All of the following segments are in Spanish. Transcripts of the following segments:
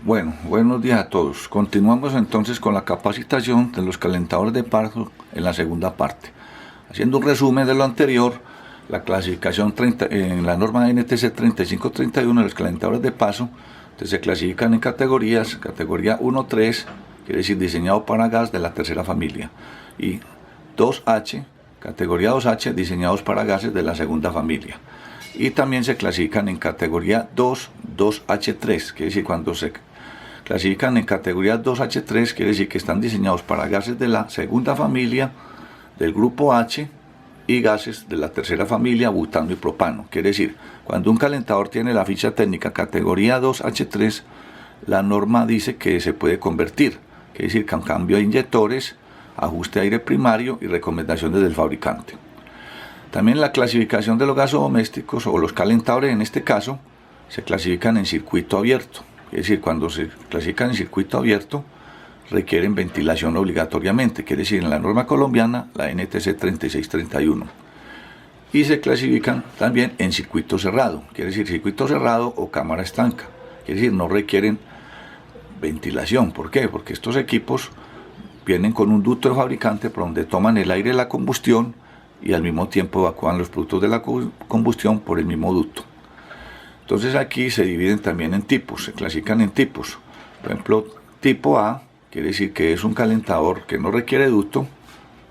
Bueno, buenos días a todos. Continuamos entonces con la capacitación de los calentadores de paso en la segunda parte. Haciendo un resumen de lo anterior, la clasificación en la norma NTC 3531 de los calentadores de paso se clasifican en categorías: categoría 1-3, quiere decir diseñado para gas de la tercera familia, y 2H, categoría 2H, diseñados para gases de la segunda familia. Y también se clasifican en categoría 2H3, quiere decir cuando se clasifican en categoría 2H3, quiere decir que están diseñados para gases de la segunda familia, del grupo H, y gases de la tercera familia, butano y propano. Quiere decir, cuando un calentador tiene la ficha técnica categoría 2H3, la norma dice que se puede convertir, quiere decir que cambio de inyectores, ajuste de aire primario y recomendaciones del fabricante. También la clasificación de los gasodomésticos o los calentadores, en este caso, se clasifican en circuito abierto. Es decir, cuando se clasifican en circuito abierto, requieren ventilación obligatoriamente, quiere decir en la norma colombiana, la NTC 3631. Y se clasifican también en circuito cerrado, quiere decir circuito cerrado o cámara estanca, quiere decir no requieren ventilación. ¿Por qué? Porque estos equipos vienen con un ducto de fabricante por donde toman el aire de la combustión y al mismo tiempo evacúan los productos de la combustión por el mismo ducto. Entonces aquí se dividen también en tipos, se clasifican en tipos. Por ejemplo, tipo A quiere decir que es un calentador que no requiere ducto.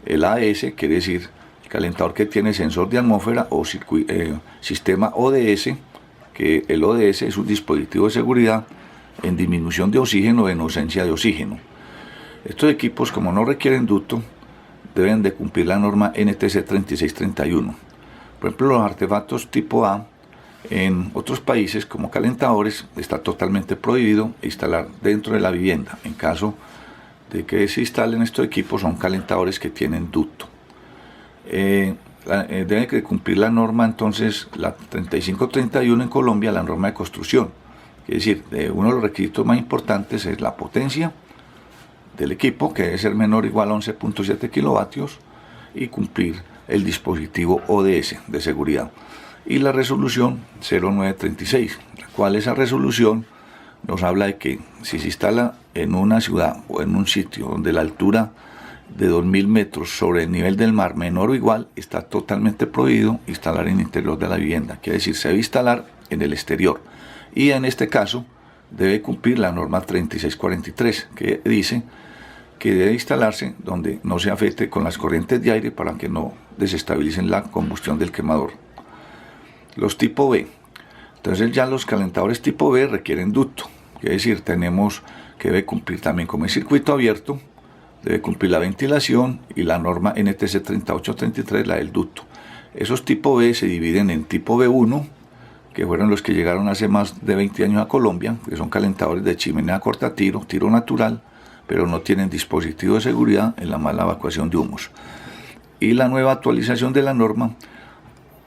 El AS quiere decir el calentador que tiene sensor de atmósfera o sistema ODS, que el ODS es un dispositivo de seguridad en disminución de oxígeno o en ausencia de oxígeno. Estos equipos, como no requieren ducto, deben de cumplir la norma NTC 3631. Por ejemplo, los artefactos tipo A, en otros países como calentadores, está totalmente prohibido instalar dentro de la vivienda. En caso de que se instalen estos equipos, son calentadores que tienen ducto. Debe de cumplir la norma entonces, la 3531 en Colombia, la norma de construcción. Es decir, uno de los requisitos más importantes es la potencia del equipo, que debe ser menor o igual a 11.7 kilovatios, y cumplir el dispositivo ODS de seguridad. Y la resolución 0936, la cual esa resolución nos habla de que si se instala en una ciudad o en un sitio donde la altura de 2000 metros sobre el nivel del mar menor o igual, está totalmente prohibido instalar en el interior de la vivienda. Quiere decir, se debe instalar en el exterior. Y en este caso debe cumplir la norma 3643, que dice que debe instalarse donde no se afecte con las corrientes de aire para que no desestabilicen la combustión del quemador. Los tipo B. Entonces ya los calentadores tipo B requieren ducto. Es decir, tenemos que debe cumplir también como es circuito abierto, debe cumplir la ventilación y la norma NTC 3833, la del ducto. Esos tipo B se dividen en tipo B1, que fueron los que llegaron hace más de 20 años a Colombia, que son calentadores de chimenea a corta tiro, tiro natural, pero no tienen dispositivo de seguridad en la mala evacuación de humos. Y la nueva actualización de la norma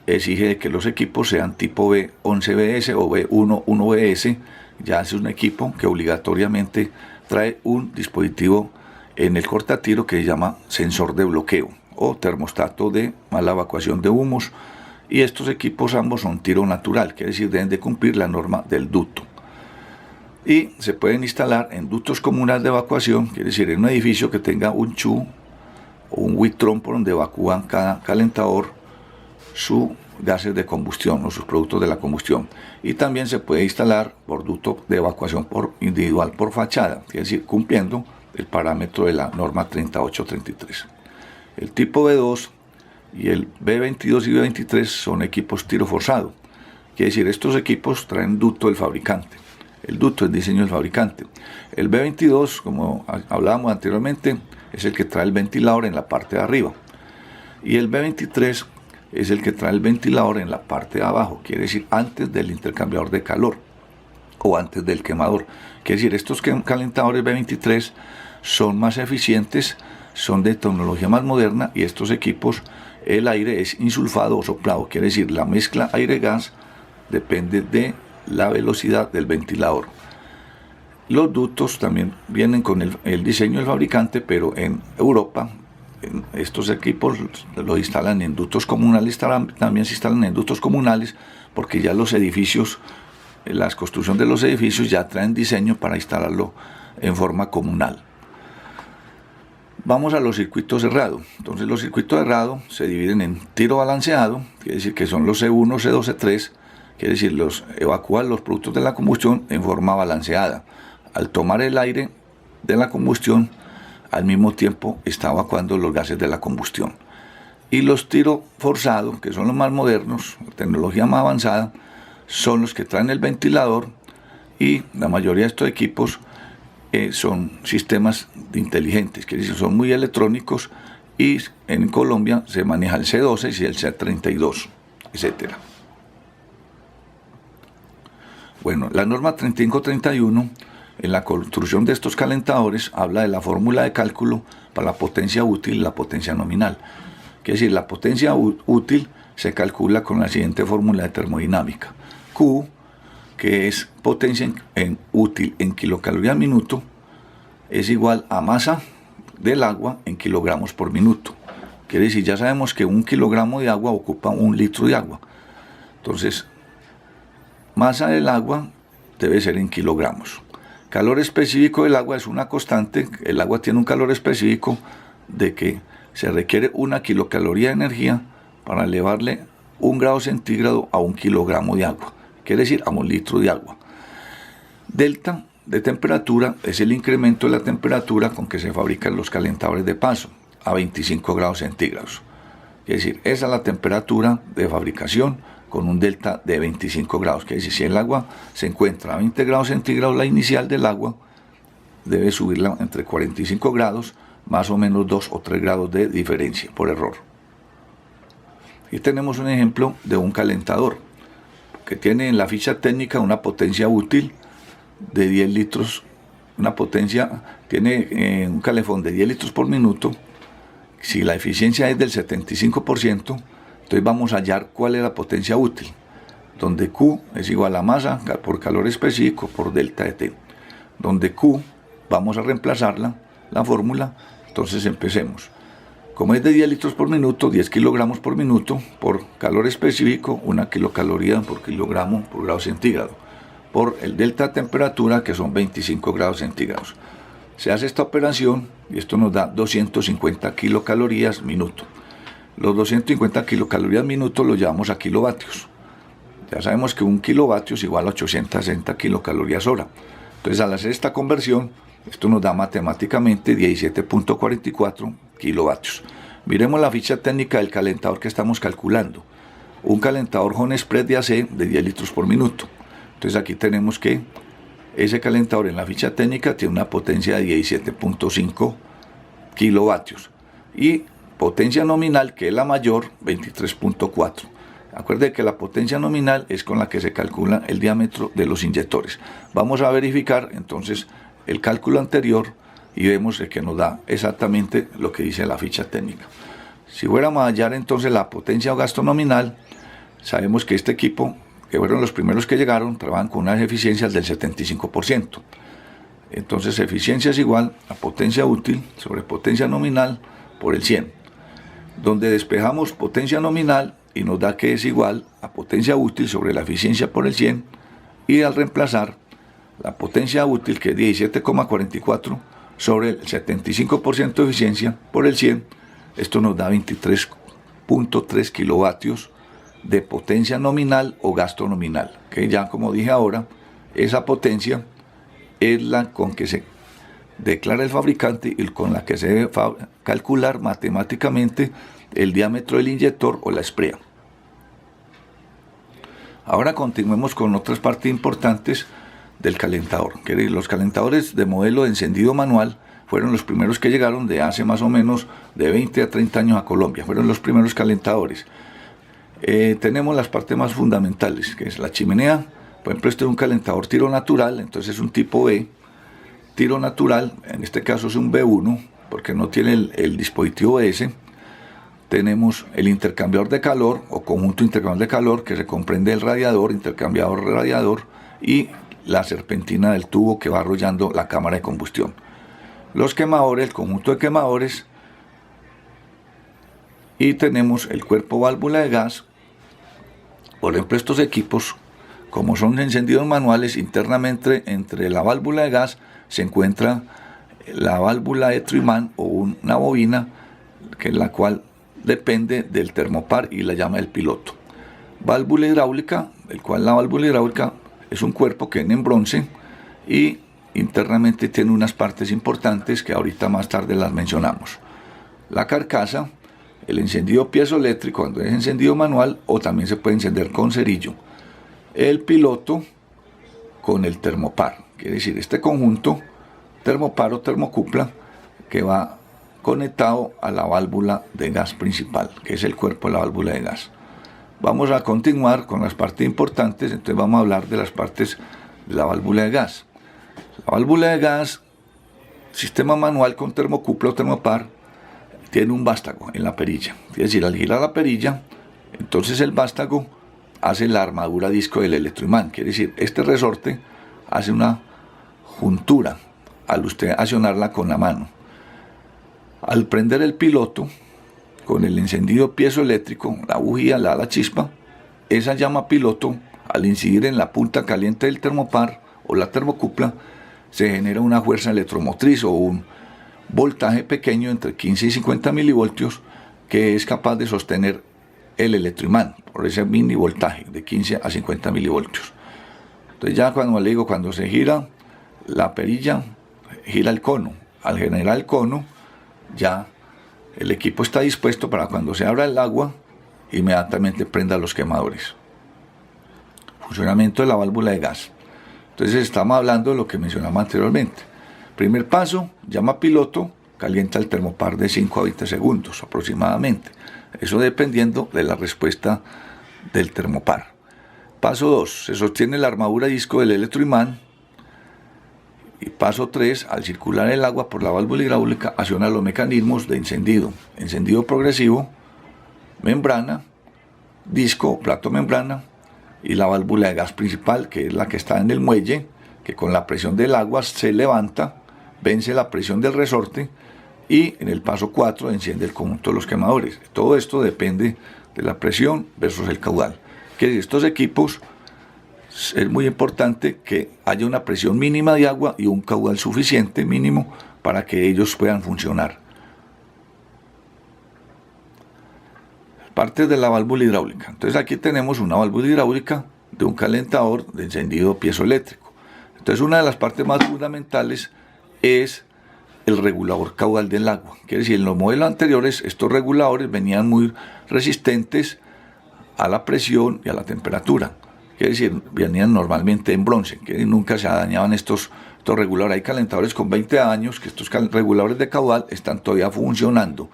exige que los equipos sean tipo B11BS o B11BS. Ya es un equipo que obligatoriamente trae un dispositivo en el cortatiro que se llama sensor de bloqueo o termostato de mala evacuación de humos, y estos equipos ambos son tiro natural, quiere decir deben de cumplir la norma del ducto. Y se pueden instalar en ductos comunales de evacuación, quiere decir en un edificio que tenga un CHU o un Witron por donde evacúan cada calentador sus gases de combustión o sus productos de la combustión. Y también se puede instalar por ducto de evacuación por individual por fachada, es decir, cumpliendo el parámetro de la norma 3833. El tipo B2 y el B22 y B23 son equipos tiro forzado, quiere decir estos equipos traen ducto del fabricante. El ducto es diseño del fabricante. El B22, como hablábamos anteriormente, es el que trae el ventilador en la parte de arriba. Y el B23 es el que trae el ventilador en la parte de abajo, quiere decir antes del intercambiador de calor o antes del quemador. Quiere decir, estos calentadores B23 son más eficientes, son de tecnología más moderna, y estos equipos el aire es insulfado o soplado, quiere decir la mezcla aire-gas depende de la velocidad del ventilador. Los ductos también vienen con el diseño del fabricante, pero en Europa estos equipos los instalan en ductos comunales, también se instalan en ductos comunales, porque ya los edificios las construcciones de los edificios ya traen diseño para instalarlo en forma comunal. Vamos a los circuitos cerrados. Entonces los circuitos cerrados se dividen en tiro balanceado, quiere decir que son los C1, C2, C3, quiere decir los evacúan los productos de la combustión en forma balanceada. Al tomar el aire de la combustión, al mismo tiempo está evacuando los gases de la combustión. Y los tiro forzados, que son los más modernos, tecnología más avanzada, son los que traen el ventilador, y la mayoría de estos equipos son sistemas inteligentes, que son muy electrónicos, y en Colombia se maneja el C12 y el C32, etc. Bueno, la norma 3531 en la construcción de estos calentadores habla de la fórmula de cálculo para la potencia útil y la potencia nominal. Es decir, la potencia útil se calcula con la siguiente fórmula de termodinámica. Q, que es potencia útil en kilocalorías minuto, es igual a masa del agua en kilogramos por minuto. Quiere decir, ya sabemos que 1 kilogramo de agua ocupa 1 litro de agua. Entonces, masa del agua debe ser en kilogramos. Calor específico del agua es una constante. El agua tiene un calor específico de que se requiere 1 kilocaloría de energía para elevarle 1 grado centígrado a 1 kilogramo de agua. Quiere decir a 1 litro de agua. Delta de temperatura es el incremento de la temperatura con que se fabrican los calentadores de paso a 25 grados centígrados. Es decir, esa es la temperatura de fabricación con un delta de 25 grados. Es decir, si el agua se encuentra a 20 grados centígrados, la inicial del agua debe subirla entre 45 grados, más o menos 2 o 3 grados de diferencia por error. Aquí tenemos un ejemplo de un calentador que tiene en la ficha técnica una potencia útil de 10 litros, tiene un calefón de 10 litros por minuto. Si la eficiencia es del 75%, entonces vamos a hallar cuál es la potencia útil, donde Q es igual a masa por calor específico por delta de T, donde Q vamos a reemplazarla, la fórmula. Entonces empecemos. Como es de 10 litros por minuto, 10 kilogramos por minuto, por calor específico, 1 kilocaloría por kilogramo por grado centígrado, por el delta de temperatura, que son 25 grados centígrados. Se hace esta operación y esto nos da 250 kilocalorías minuto. Los 250 kilocalorías minuto los llevamos a kilovatios. Ya sabemos que 1 kilovatio es igual a 860 kilocalorías hora. Entonces, al hacer esta conversión, esto nos da matemáticamente 17.44 kilovatios. Miremos la ficha técnica del calentador que estamos calculando. Un calentador Home Express de AC de 10 litros por minuto. Entonces aquí tenemos que ese calentador en la ficha técnica tiene una potencia de 17.5 kilovatios. Y potencia nominal, que es la mayor, 23.4. Acuérdense que la potencia nominal es con la que se calcula el diámetro de los inyectores. Vamos a verificar entonces el cálculo anterior y vemos que nos da exactamente lo que dice la ficha técnica. Si fuéramos a hallar entonces la potencia o gasto nominal, sabemos que este equipo, que fueron los primeros que llegaron, trabajan con unas eficiencias del 75%. Entonces eficiencia es igual a potencia útil sobre potencia nominal por el 100, donde despejamos potencia nominal y nos da que es igual a potencia útil sobre la eficiencia por el 100, y al reemplazar la potencia útil, que es 17,44, sobre el 75% de eficiencia por el 100, esto nos da 23.3 kilovatios de potencia nominal o gasto nominal, que ya, como dije ahora, esa potencia es la con que se declara el fabricante y con la que se debe calcular matemáticamente el diámetro del inyector o la esprea. Ahora continuemos con otras partes importantes del calentador. Los calentadores de modelo de encendido manual fueron los primeros que llegaron de hace más o menos de 20 a 30 años a Colombia. Fueron los primeros calentadores. Tenemos las partes más fundamentales, que es la chimenea. Por ejemplo, este es un calentador tiro natural, entonces es un tipo B. Tiro natural, en este caso es un B1, porque no tiene el dispositivo S. Tenemos el intercambiador de calor o conjunto intercambiador de calor, que se comprende el radiador, intercambiador radiador, y la serpentina del tubo que va arrollando la cámara de combustión. Los quemadores, el conjunto de quemadores, y tenemos el cuerpo válvula de gas. Por ejemplo, estos equipos como son encendidos manuales, internamente entre la válvula de gas se encuentra la válvula de Truman o una bobina, que es la cual depende del termopar y la llama del piloto. Válvula hidráulica, el cual la válvula hidráulica es un cuerpo que viene en bronce y internamente tiene unas partes importantes que ahorita más tarde las mencionamos. La carcasa, el encendido piezoeléctrico cuando es encendido manual, o también se puede encender con cerillo. El piloto con el termopar, quiere decir este conjunto termopar o termocupla que va conectado a la válvula de gas principal, que es el cuerpo de la válvula de gas. Vamos a continuar con las partes importantes, entonces vamos a hablar de las partes de la válvula de gas. La válvula de gas, sistema manual con termocupla o termopar, tiene un vástago en la perilla. Es decir, al girar la perilla, entonces el vástago hace la armadura disco del electroimán. Quiere decir, este resorte hace una juntura al usted accionarla con la mano. Al prender el piloto con el encendido piezoeléctrico, la bujía, la chispa, esa llama piloto, al incidir en la punta caliente del termopar o la termocupla, se genera una fuerza electromotriz o un voltaje pequeño entre 15 y 50 milivoltios que es capaz de sostener el electroimán por ese mini voltaje de 15 a 50 milivoltios. Entonces ya cuando se gira la perilla, gira el cono. Al generar el cono, ya el equipo está dispuesto para cuando se abra el agua, inmediatamente prenda los quemadores. Funcionamiento de la válvula de gas. Entonces estamos hablando de lo que mencionamos anteriormente. Primer paso, llama piloto, calienta el termopar de 5 a 20 segundos aproximadamente. Eso dependiendo de la respuesta del termopar. Paso 2, se sostiene la armadura disco del electroimán. Y paso 3, al circular el agua por la válvula hidráulica, acciona los mecanismos de encendido. Encendido progresivo, membrana, disco, plato membrana, y la válvula de gas principal, que es la que está en el muelle, que con la presión del agua se levanta, vence la presión del resorte, y en el paso 4 enciende el conjunto de los quemadores. Todo esto depende de la presión versus el caudal. Que estos equipos es muy importante que haya una presión mínima de agua y un caudal suficiente mínimo para que ellos puedan funcionar. Partes de la válvula hidráulica. Entonces aquí tenemos una válvula hidráulica de un calentador de encendido piezoeléctrico. Entonces una de las partes más fundamentales es el regulador caudal del agua. Quiere decir, en los modelos anteriores estos reguladores venían muy resistentes a la presión y a la temperatura. Quiere decir, venían normalmente en bronce, que nunca se dañaban estos reguladores. Hay calentadores con 20 años que estos reguladores de caudal están todavía funcionando.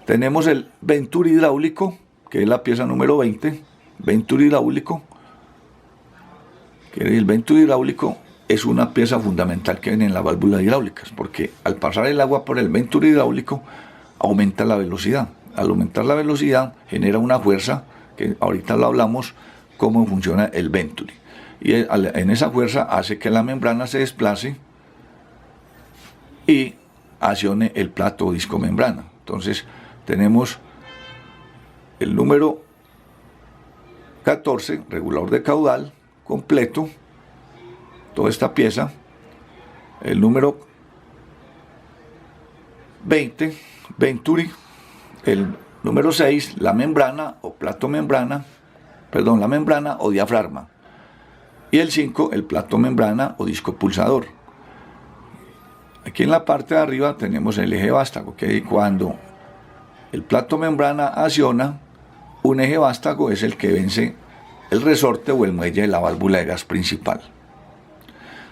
Tenemos el Venturi hidráulico, que es la pieza número 20, Venturi hidráulico. El Venturi hidráulico es una pieza fundamental que viene en las válvulas hidráulicas, porque al pasar el agua por el Venturi hidráulico aumenta la velocidad. Al aumentar la velocidad genera una fuerza, que ahorita lo hablamos, cómo funciona el Venturi. Y en esa fuerza hace que la membrana se desplace y accione el plato o disco membrana. Entonces tenemos el número 14, regulador de caudal completo, toda esta pieza. El número 20, Venturi. El número 6, la membrana o plato membrana, la membrana o diafragma. Y el 5, el plato membrana o disco pulsador. Aquí en la parte de arriba tenemos el eje vástago, que cuando el plato membrana acciona, un eje vástago es el que vence el resorte o el muelle de la válvula de gas principal.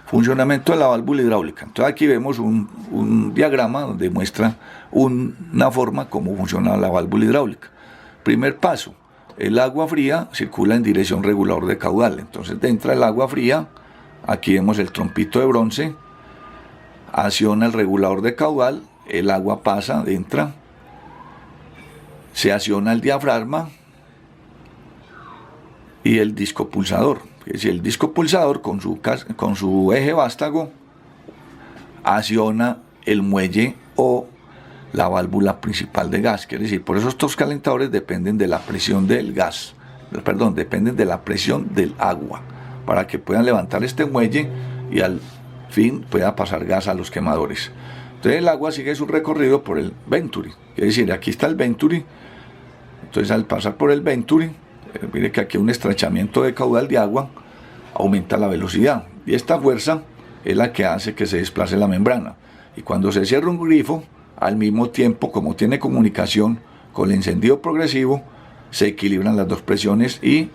Funcionamiento de la válvula hidráulica. Entonces aquí vemos un diagrama donde muestra una forma cómo funciona la válvula hidráulica. Primer paso, el agua fría circula en dirección regulador de caudal. Entonces entra el agua fría, aquí vemos el trompito de bronce, acciona el regulador de caudal, el agua pasa, entra, se acciona el diafragma y el disco pulsador. Es decir, el disco pulsador con su eje vástago acciona el muelle o la válvula principal de gas. Quiere decir, por eso estos calentadores dependen de la presión del gas, dependen de la presión del agua. para que puedan levantar este muelle y al fin pueda pasar gas a los quemadores. Entonces el agua sigue su recorrido por el Venturi, es decir, aquí está el Venturi. Entonces al pasar por el Venturi, mire que aquí hay un estrechamiento de caudal de agua, aumenta la velocidad y esta fuerza es la que hace que se desplace la membrana. Y cuando se cierra un grifo, al mismo tiempo, como tiene comunicación con el encendido progresivo, se equilibran las dos presiones y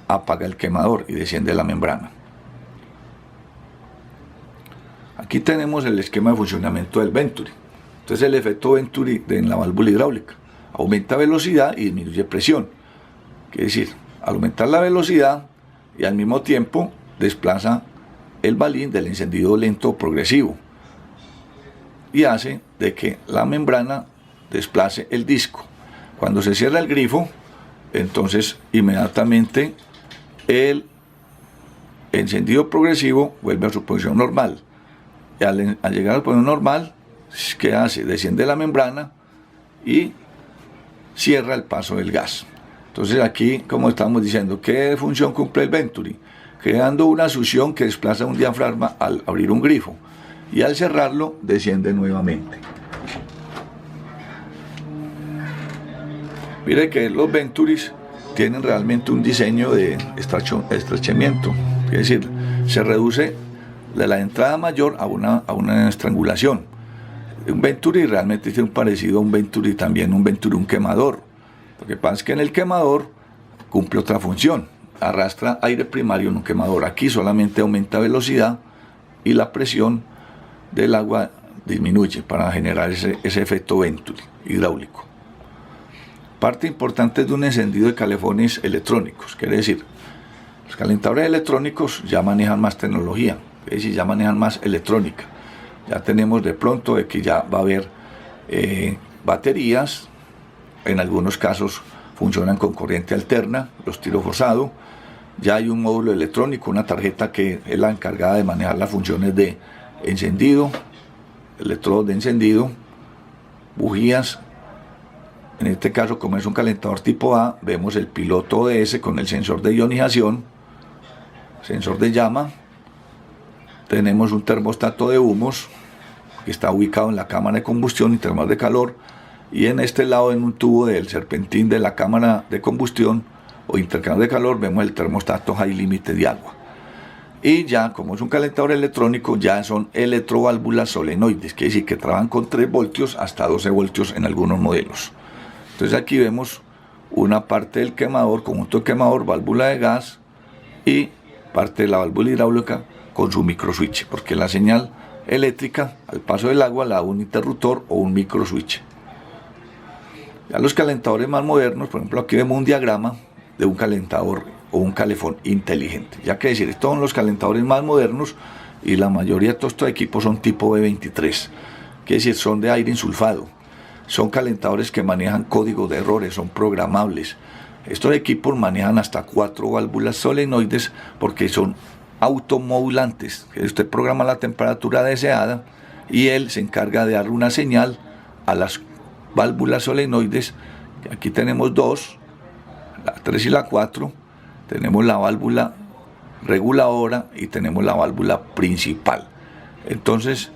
apaga el quemador y desciende la membrana. Aquí tenemos el esquema de funcionamiento del Venturi. Entonces el efecto Venturi en la válvula hidráulica aumenta velocidad y disminuye presión. Quiere decir, al aumentar la velocidad y al mismo tiempo desplaza el balín del encendido lento o progresivo y hace de que la membrana desplace el disco. Cuando se cierra el grifo, entonces inmediatamente el encendido progresivo vuelve a su posición normal. Y al llegar a la posición normal, ¿qué hace? Desciende la membrana y cierra el paso del gas. Entonces aquí, como estamos diciendo, ¿qué función cumple el Venturi? Creando una succión que desplaza un diafragma al abrir un grifo y al cerrarlo desciende nuevamente. Mire que los Venturis tienen realmente un diseño de estrechamiento, es decir, se reduce de la entrada mayor a una estrangulación. Un Venturi realmente tiene un parecido a un Venturi también, un Venturi, un quemador. Lo que pasa es que en el quemador cumple otra función, arrastra aire primario en un quemador. Aquí solamente aumenta velocidad y la presión del agua disminuye para generar ese efecto Venturi hidráulico. Parte importante de un encendido de calefones electrónicos, quiere decir, los calentadores electrónicos ya manejan más tecnología, es decir, ya manejan más electrónica. Ya tenemos de pronto de que ya va a haber baterías, en algunos casos funcionan con corriente alterna, los tiro forzado. Ya hay un módulo electrónico, una tarjeta que es la encargada de manejar las funciones de encendido, electrodos de encendido, bujías. En este caso, como es un calentador tipo A, vemos el piloto ODS con el sensor de ionización, sensor de llama. Tenemos un termostato de humos que está ubicado en la cámara de combustión y termal de calor, y en este lado, en un tubo del serpentín de la cámara de combustión o intercambio de calor, vemos el termostato high límite de agua. Y ya, como es un calentador electrónico, ya son electroválvulas solenoides, que es decir, que trabajan con 3 voltios hasta 12 voltios en algunos modelos. Entonces aquí vemos una parte del quemador, conjunto de quemador, válvula de gas y parte de la válvula hidráulica con su microswitch, porque la señal eléctrica al paso del agua la da un interruptor o un microswitch. Ya los calentadores más modernos, por ejemplo, aquí vemos un diagrama de un calentador o un calefón inteligente. Ya que decir, estos son los calentadores más modernos y la mayoría de todos estos equipos son tipo B23, que es decir, son de aire insulfado. Son calentadores que manejan código de errores, son programables. Estos equipos manejan hasta 4 válvulas solenoides porque son automodulantes. Usted programa la temperatura deseada y él se encarga de dar una señal a las válvulas solenoides. Aquí tenemos 2, la 3 y la 4. Tenemos la válvula reguladora y tenemos la válvula principal. Entonces,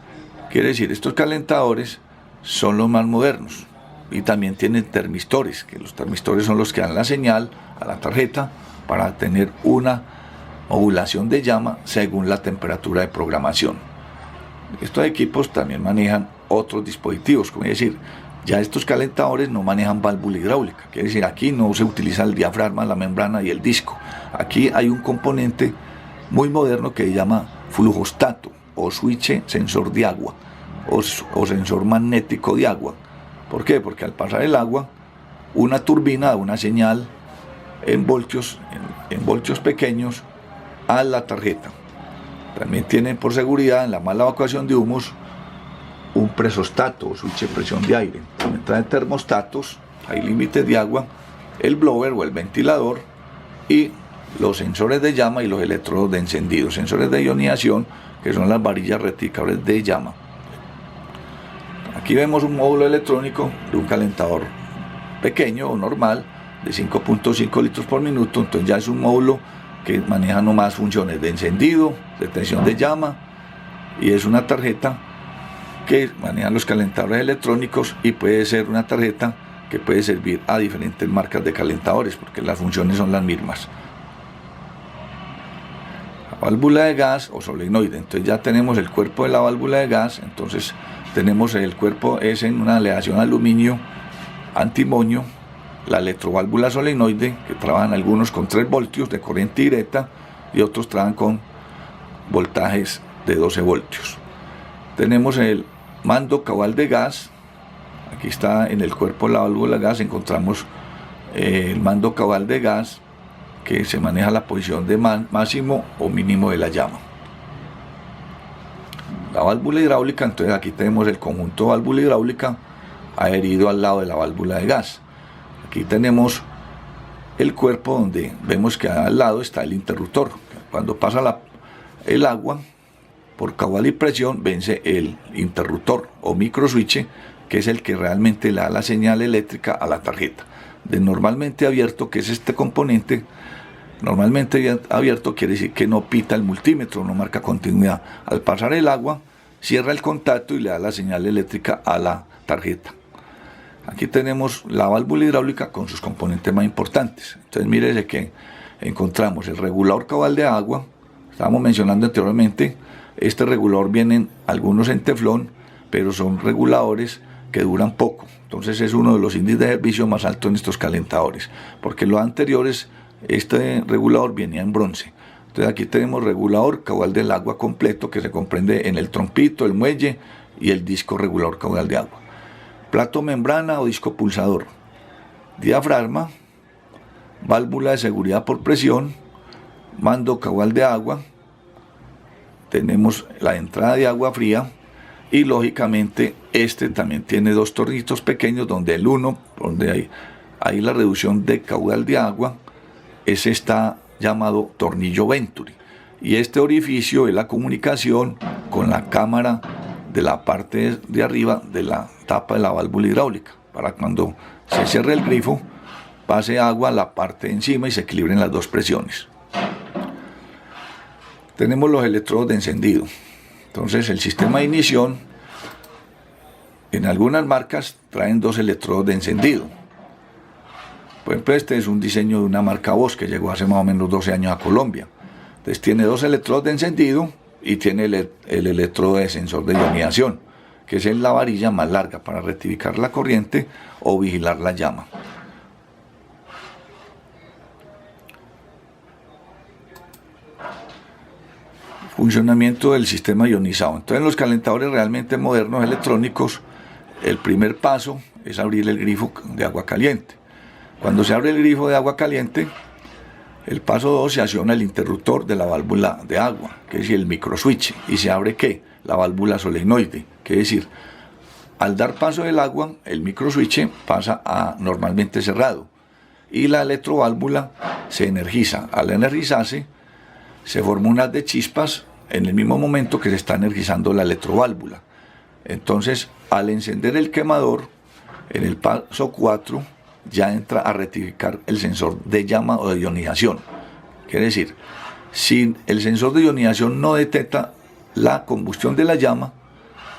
quiere decir, estos calentadores son los más modernos y también tienen termistores, que los termistores son los que dan la señal a la tarjeta para tener una modulación de llama según la temperatura de programación. Estos equipos también manejan otros dispositivos, como decir, ya estos calentadores no manejan válvula hidráulica, quiere decir, aquí no se utiliza el diafragma, la membrana y el disco. Aquí hay un componente muy moderno que se llama flujostato o switch sensor de agua o sensor magnético de agua. ¿Por qué? Porque al pasar el agua, una turbina da una señal en voltios pequeños a la tarjeta. También tienen por seguridad en la mala evacuación de humos un presostato o switch de presión de aire. También traen termostatos, hay límites de agua, el blower o el ventilador y los sensores de llama y los electrodos de encendido, sensores de ionización que son las varillas rectificables de llama. Aquí vemos un módulo electrónico de un calentador pequeño o normal de 5.5 litros por minuto. Entonces ya es un módulo que maneja nomás funciones de encendido, detención de llama, y es una tarjeta que maneja los calentadores electrónicos, y puede ser una tarjeta que puede servir a diferentes marcas de calentadores porque las funciones son las mismas. La válvula de gas o solenoide, entonces ya tenemos el cuerpo de la válvula de gas. Entonces tenemos el cuerpo es en una aleación aluminio antimonio, la electroválvula solenoide, que trabajan algunos con 3 voltios de corriente directa y otros trabajan con voltajes de 12 voltios. Tenemos el mando cabal de gas. Aquí está en el cuerpo de la válvula de gas, encontramos el mando cabal de gas, que se maneja la posición de máximo o mínimo de la llama. La válvula hidráulica, entonces aquí tenemos el conjunto de válvula hidráulica adherido al lado de la válvula de gas. Aquí tenemos el cuerpo donde vemos que al lado está el interruptor. Cuando pasa el agua por cabal y presión, vence el interruptor o microswitch, que es el que realmente le da la señal eléctrica a la tarjeta. De normalmente abierto, que es este componente, normalmente abierto quiere decir que no pita el multímetro, no marca continuidad. Al pasar el agua, cierra el contacto y le da la señal eléctrica a la tarjeta. Aquí tenemos la válvula hidráulica con sus componentes más importantes. Entonces mírese que encontramos el regulador cabal de agua. Estábamos mencionando anteriormente, este regulador vienen algunos en teflón, pero son reguladores que duran poco. Entonces es uno de los índices de servicio más altos en estos calentadores, porque los anteriores, este regulador venía en bronce. Entonces aquí tenemos regulador cabal del agua completo, que se comprende en el trompito, el muelle y el disco regulador caudal de agua. Plato membrana o disco pulsador, diafragma, válvula de seguridad por presión, mando caudal de agua, tenemos la entrada de agua fría, y lógicamente este también tiene 2 tornitos pequeños, donde el uno, donde hay la reducción de caudal de agua, ese está llamado tornillo Venturi, y este orificio es la comunicación con la cámara de la parte de arriba de la tapa de la válvula hidráulica, para cuando se cierre el grifo pase agua a la parte de encima y se equilibren las 2 presiones. Tenemos los electrodos de encendido. Entonces el sistema de ignición, en algunas marcas traen 2 electrodos de encendido. Por ejemplo, este es un diseño de una marca Bosch que llegó hace más o menos 12 años a Colombia. Entonces tiene 2 electrodos de encendido y tiene el electrodo de sensor de ionización, que es en la varilla más larga para rectificar la corriente o vigilar la llama. Funcionamiento del sistema ionizado. Entonces en los calentadores realmente modernos electrónicos, el primer paso es abrir el grifo de agua caliente. Cuando se abre el grifo de agua caliente, el paso 2 se acciona el interruptor de la válvula de agua, que es el microswitch, y se abre ¿qué? La válvula solenoide, que es decir, al dar paso del agua, el microswitch pasa a normalmente cerrado y la electroválvula se energiza. Al energizarse, se forma un haz de chispas en el mismo momento que se está energizando la electroválvula. Entonces, al encender el quemador, en el paso 4, ya entra a rectificar el sensor de llama o de ionización. Quiere decir, si el sensor de ionización no detecta la combustión de la llama,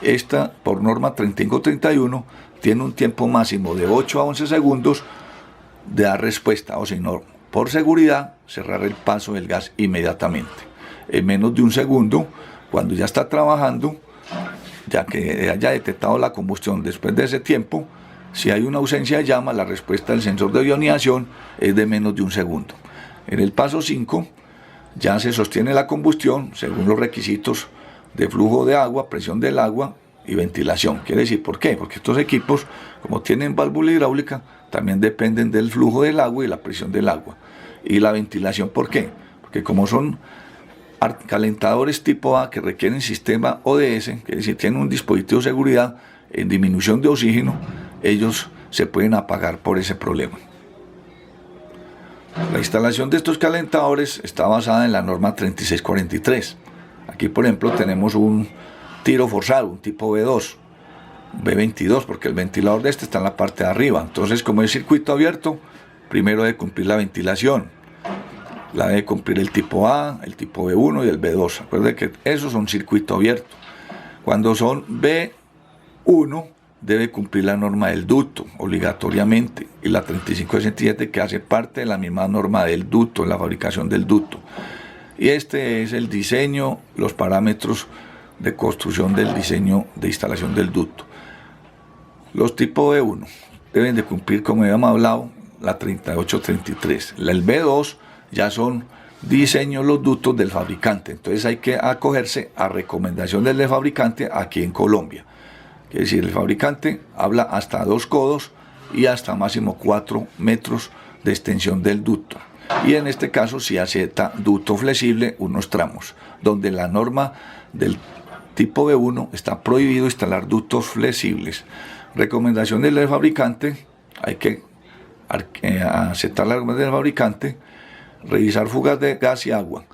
esta, por norma 3531, tiene un tiempo máximo de 8 a 11 segundos de dar respuesta, o si no, por seguridad, cerrar el paso del gas inmediatamente. En menos de un segundo, cuando ya está trabajando, ya que haya detectado la combustión después de ese tiempo, si hay una ausencia de llama, la respuesta del sensor de ionización es de menos de un segundo. En el paso 5, ya se sostiene la combustión según los requisitos de flujo de agua, presión del agua y ventilación. Quiere decir, ¿por qué? Porque estos equipos, como tienen válvula hidráulica, también dependen del flujo del agua y la presión del agua. Y la ventilación, ¿por qué? Porque como son calentadores tipo A que requieren sistema ODS, que es decir, tienen un dispositivo de seguridad en disminución de oxígeno, ellos se pueden apagar por ese problema. La instalación de estos calentadores está basada en la norma 3643. Aquí, por ejemplo, tenemos un tiro forzado, un tipo B2, B22, porque el ventilador de este está en la parte de arriba. Entonces, como es circuito abierto, primero debe cumplir la ventilación. la debe cumplir el tipo A, el tipo B1 y el B2. Recuerden que esos son circuito abierto. Cuando son B1, debe cumplir la norma del ducto, obligatoriamente, y la 3567, que hace parte de la misma norma del ducto, la fabricación del ducto. Y este es el diseño, los parámetros de construcción del diseño de instalación del ducto. Los tipos B1 deben de cumplir, como habíamos hablado, la 3833. El B2 ya son diseños los ductos del fabricante, entonces hay que acogerse a recomendación del fabricante aquí en Colombia. Es decir, el fabricante habla hasta 2 codos y hasta máximo 4 metros de extensión del ducto. Y en este caso si acepta ducto flexible unos tramos, donde la norma del tipo B1 está prohibido instalar ductos flexibles. Recomendación del fabricante, hay que aceptar la recomendación del fabricante, revisar fugas de gas y agua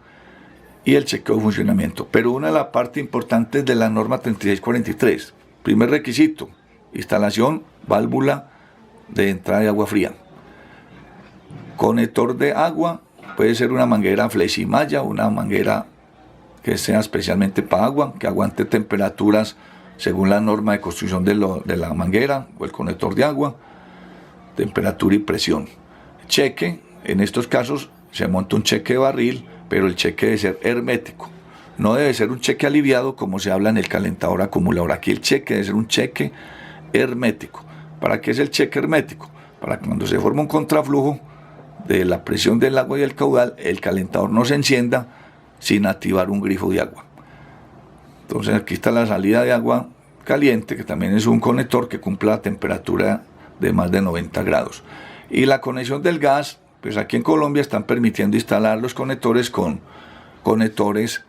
y el chequeo de funcionamiento. Pero una de las partes importantes de la norma 3643, primer requisito, instalación válvula de entrada de agua fría. Conector de agua, puede ser una manguera fleximalla, una manguera que sea especialmente para agua, que aguante temperaturas según la norma de construcción de la manguera o el conector de agua, temperatura y presión. Cheque, en estos casos se monta un cheque de barril, pero el cheque debe ser hermético. No debe ser un cheque aliviado como se habla en el calentador acumulador. Aquí el cheque debe ser un cheque hermético. ¿Para qué es el cheque hermético? Para que cuando se forma un contraflujo de la presión del agua y el caudal, el calentador no se encienda sin activar un grifo de agua. Entonces aquí está la salida de agua caliente, que también es un conector que cumple la temperatura de más de 90 grados. Y la conexión del gas, pues aquí en Colombia están permitiendo instalar los conectores con conectores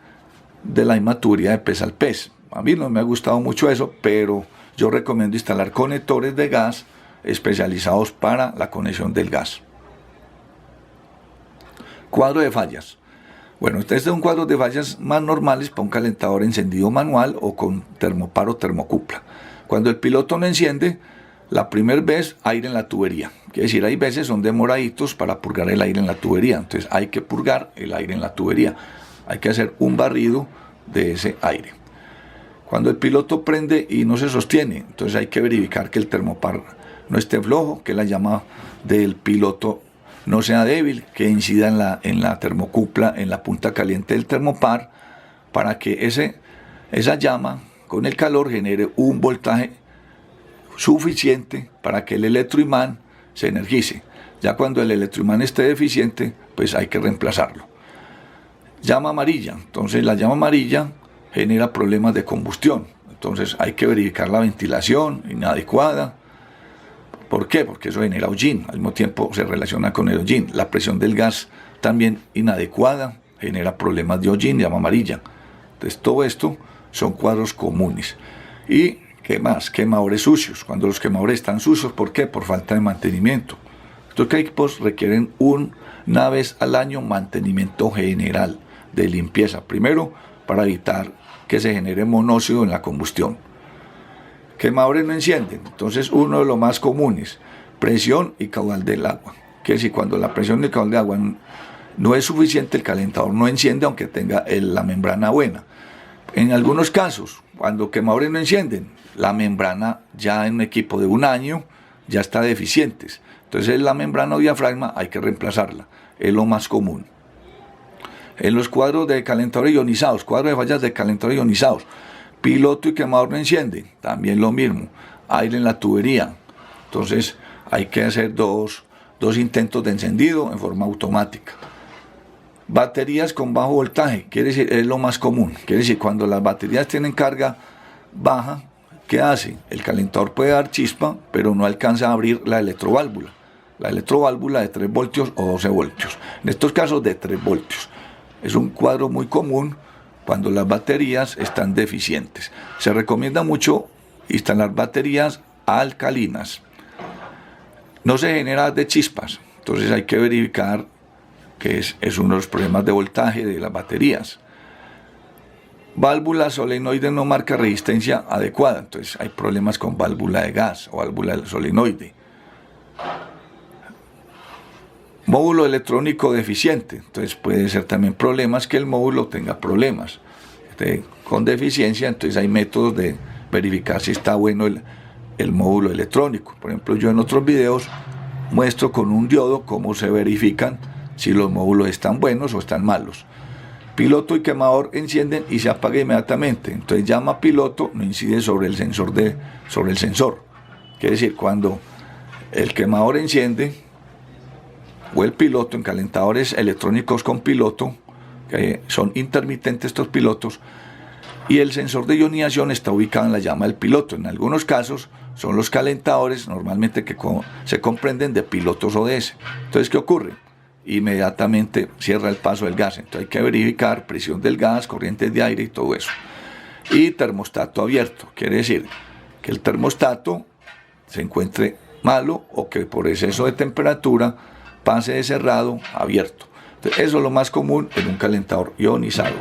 de la misma tubería de pez al pez. A mí no me ha gustado mucho eso, pero yo recomiendo instalar conectores de gas especializados para la conexión del gas. Cuadro de fallas. Bueno, este es un cuadro de fallas más normales para un calentador encendido manual o con termopar o termocupla. Cuando el piloto no enciende, la primera vez aire en la tubería. Quiere decir, hay veces son demoraditos para purgar el aire en la tubería. Entonces hay que purgar el aire en la tubería. Hay que hacer un barrido de ese aire. Cuando el piloto prende y no se sostiene, entonces hay que verificar que el termopar no esté flojo, que la llama del piloto no sea débil, que incida en la termocupla, en la punta caliente del termopar, para que esa llama con el calor genere un voltaje suficiente para que el electroimán se energice. Ya cuando el electroimán esté deficiente, pues hay que reemplazarlo. Llama amarilla. Entonces la llama amarilla genera problemas de combustión. Entonces hay que verificar la ventilación inadecuada. ¿Por qué? Porque eso genera hollín, al mismo tiempo se relaciona con el hollín. La presión del gas también inadecuada genera problemas de hollín, llama amarilla. Entonces todo esto son cuadros comunes. ¿Y qué más? Quemadores sucios. Cuando los quemadores están sucios, ¿por qué? Por falta de mantenimiento. Estos equipos requieren una vez al año mantenimiento general de limpieza. Primero, para evitar que se genere monóxido en la combustión. Quemadores no encienden, entonces uno de los más comunes, presión y caudal del agua. Que si cuando la presión y el caudal de agua no es suficiente, el calentador no enciende aunque tenga la membrana buena. En algunos casos, cuando quemadores no encienden, la membrana ya en un equipo de un año ya está deficiente. Entonces la membrana o diafragma hay que reemplazarla, es lo más común. En los cuadros de calentadores ionizados, cuadros de fallas de calentadores ionizados, piloto y quemador no encienden, también lo mismo, aire en la tubería. Entonces hay que hacer dos intentos de encendido en forma automática. Baterías con bajo voltaje, quiere decir, es lo más común. Quiere decir, cuando las baterías tienen carga baja, ¿qué hace? El calentador puede dar chispa, pero no alcanza a abrir la electroválvula. La electroválvula de 3 voltios o 12 voltios. En estos casos de 3 voltios. Es un cuadro muy común cuando las baterías están deficientes. Se recomienda mucho instalar baterías alcalinas. No se genera de chispas, entonces hay que verificar que es uno de los problemas de voltaje de las baterías. Válvula solenoide no marca resistencia adecuada, entonces hay problemas con válvula de gas o válvula solenoide. Módulo electrónico deficiente, entonces puede ser también problemas que el módulo tenga problemas con deficiencia, entonces hay métodos de verificar si está bueno el módulo electrónico. Por ejemplo, yo en otros videos muestro con un diodo cómo se verifican si los módulos están buenos o están malos. Piloto y quemador encienden y se apaga inmediatamente, entonces llama piloto, no incide sobre el sensor. Quiere decir, cuando el quemador enciende o el piloto en calentadores electrónicos con piloto, que son intermitentes estos pilotos, y el sensor de ionización está ubicado en la llama del piloto. En algunos casos son los calentadores normalmente que se comprenden de pilotos ODS. Entonces, ¿qué ocurre? Inmediatamente cierra el paso del gas. Entonces hay que verificar presión del gas, corrientes de aire y todo eso. Y termostato abierto, quiere decir que el termostato se encuentre malo o que por exceso de temperatura pase de cerrado a abierto. Entonces, eso es lo más común en un calentador ionizado.